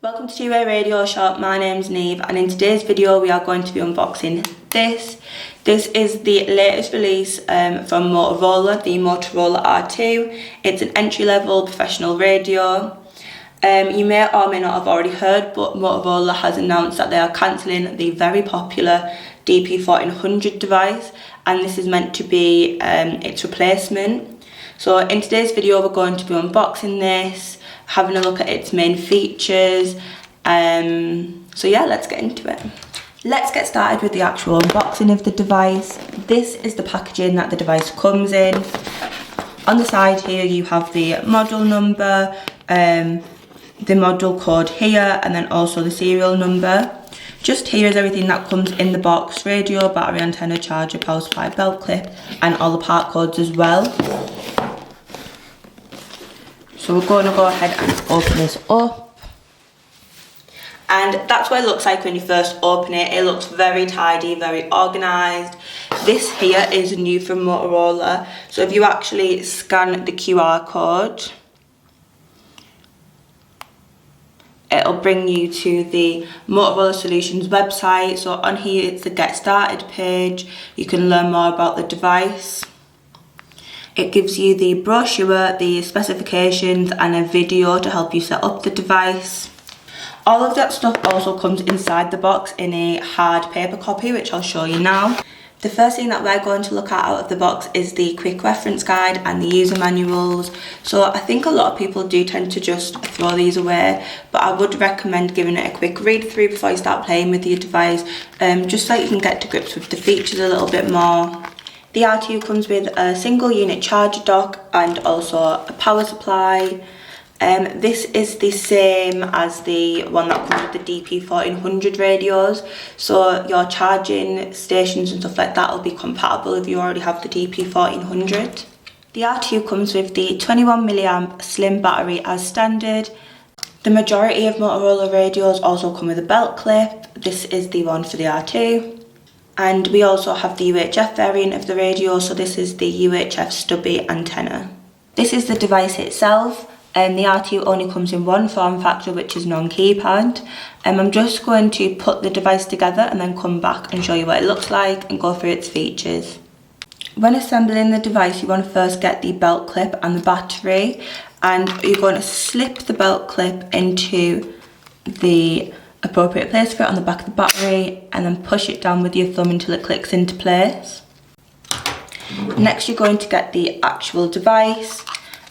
Welcome to Two-Way Radio Shop. My name's Neve, and in today's video we are going to be unboxing this. This is the latest release from Motorola, the Motorola R2. It's an entry-level professional radio. You may or may not have already heard, but Motorola has announced that they are cancelling the very popular DP1400 device, and this is meant to be its replacement. So in today's video we're going to be unboxing this, having a look at its main features. So yeah, let's get into it. Let's get started with the actual unboxing of the device. This is the packaging that the device comes in. On the side here you have the model number, the model code here, and then also the serial number. Just here is everything that comes in the box: radio, battery, antenna, charger, power supply, belt clip, and all the part codes as well. So we're going to go ahead and open this up. And that's what it looks like when you first open it. It looks very tidy, very organised. This here is new from Motorola. So if you actually scan the QR code, it'll bring you to the Motorola Solutions website. So on here it's the Get Started page. You can learn more about the device. It gives you the brochure, the specifications, and a video to help you set up the device. All of that stuff also comes inside the box in a hard paper copy, which I'll show you now. The first thing that we're going to look at out of the box is the quick reference guide and the user manuals. So I think a lot of people do tend to just throw these away, but I would recommend giving it a quick read through before you start playing with your device, just so you can get to grips with the features a little bit more. The R2 comes with a single unit charger dock and also a power supply. This is the same as the one that comes with the DP1400 radios, so your charging stations and stuff like that will be compatible if you already have the DP1400. The R2 comes with the 21 mAh slim battery as standard. The majority of Motorola radios also come with a belt clip. This is the one for the R2. And we also have the UHF variant of the radio, so this is the UHF stubby antenna. This is the device itself, and the R2 only comes in one form factor, which is non-keypad. I'm just going to put the device together and then come back and show you what it looks like and go through its features. When assembling the device, you want to first get the belt clip and the battery, and you're going to slip the belt clip into the appropriate place for it on the back of the battery, and then push it down with your thumb until it clicks into place. Next you're going to get the actual device.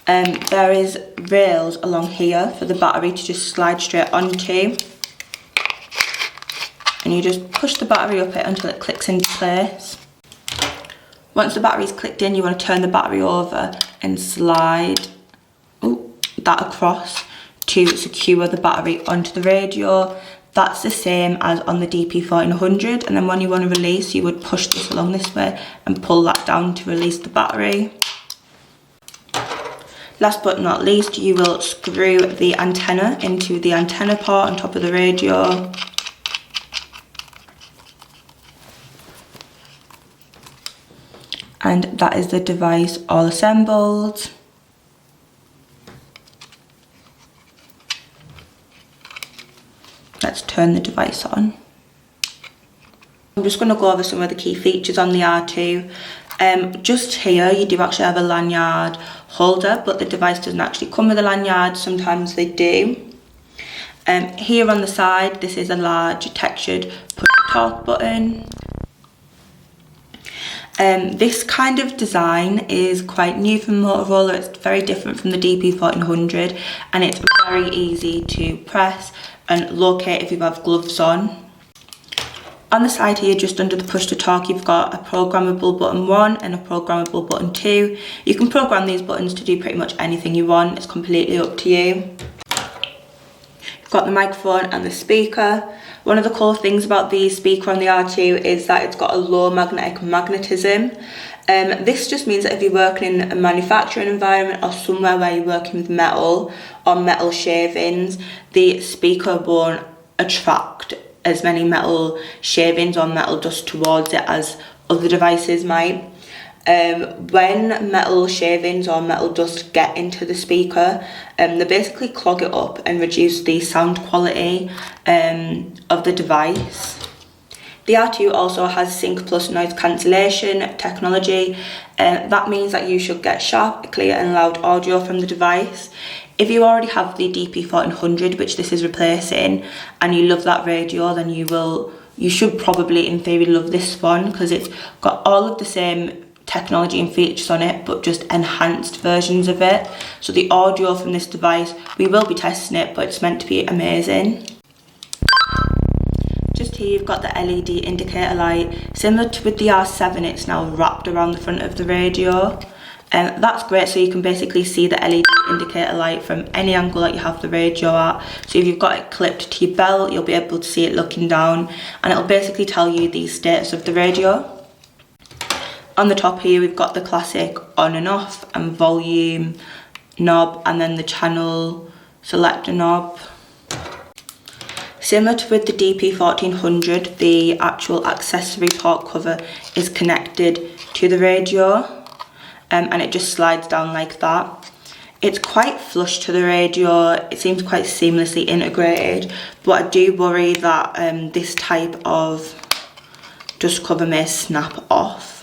There is rails along here for the battery to just slide straight onto, and you just push the battery up it until it clicks into place. Once the battery's clicked in, you want to turn the battery over and slide that across to secure the battery onto the radio. That's the same as on the DP1400, and then when you want to release, you would push this along this way and pull that down to release the battery. Last but not least, you will screw the antenna into the antenna port on top of the radio. And that is the device all assembled. Let's turn the device on. I'm just going to go over some of the key features on the R2. Just here you do actually have a lanyard holder, but the device doesn't actually come with a lanyard. Sometimes they do. Here on the side, this is a large textured push-to-talk button. This kind of design is quite new from Motorola. It's very different from the DP1400, and it's very easy to press and locate if you have gloves on. On the side here, just under the push to talk, you've got a programmable button 1 and a programmable button 2. You can program these buttons to do pretty much anything you want. It's completely up to you. You've got the microphone and the speaker. One of the cool things about the speaker on the R2 is that it's got a low magnetic magnetism. This just means that if you're working in a manufacturing environment or somewhere where you're working with metal or metal shavings, the speaker won't attract as many metal shavings or metal dust towards it as other devices might. When metal shavings or metal dust get into the speaker, they basically clog it up and reduce the sound quality of the device. The R2 also has Sync Plus noise cancellation technology. That means that you should get sharp, clear and loud audio from the device. If you already have the DP1400, which this is replacing, and you love that radio, then you should probably in theory love this one, because it's got all of the same technology and features on it, but just enhanced versions of it. So the audio from this device, we will be testing it, but it's meant to be amazing. Just here you've got the LED indicator light. Similar to with the R7, it's now wrapped around the front of the radio. That's great, so you can basically see the LED indicator light from any angle that you have the radio at. So if you've got it clipped to your belt, you'll be able to see it looking down, and it'll basically tell you the status of the radio. On the top here we've got the classic on and off and volume knob, and then the channel selector knob. Similar to with the DP1400, the actual accessory port cover is connected to the radio, and it just slides down like that. It's quite flush to the radio, it seems quite seamlessly integrated, but I do worry that this type of dust cover may snap off.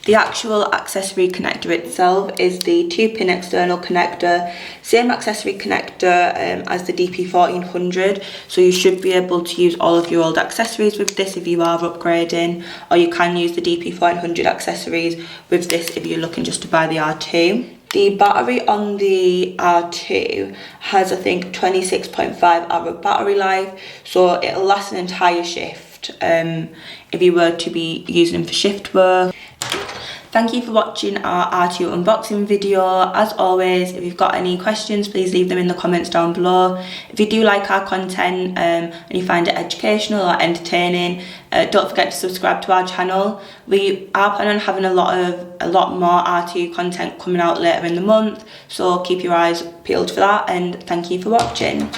The actual accessory connector itself is the 2-pin external connector, same accessory connector as the DP1400, so you should be able to use all of your old accessories with this if you are upgrading, or you can use the DP1400 accessories with this if you're looking just to buy the R2. The battery on the R2 has, I think, 26.5 hour battery life, so it'll last an entire shift if you were to be using them for shift work. Thank you for watching our R2 unboxing video. As always, if you've got any questions, please leave them in the comments down below. If you do like our content and you find it educational or entertaining, don't forget to subscribe to our channel. We are planning on having a lot more R2 content coming out later in the month, so keep your eyes peeled for that, and thank you for watching.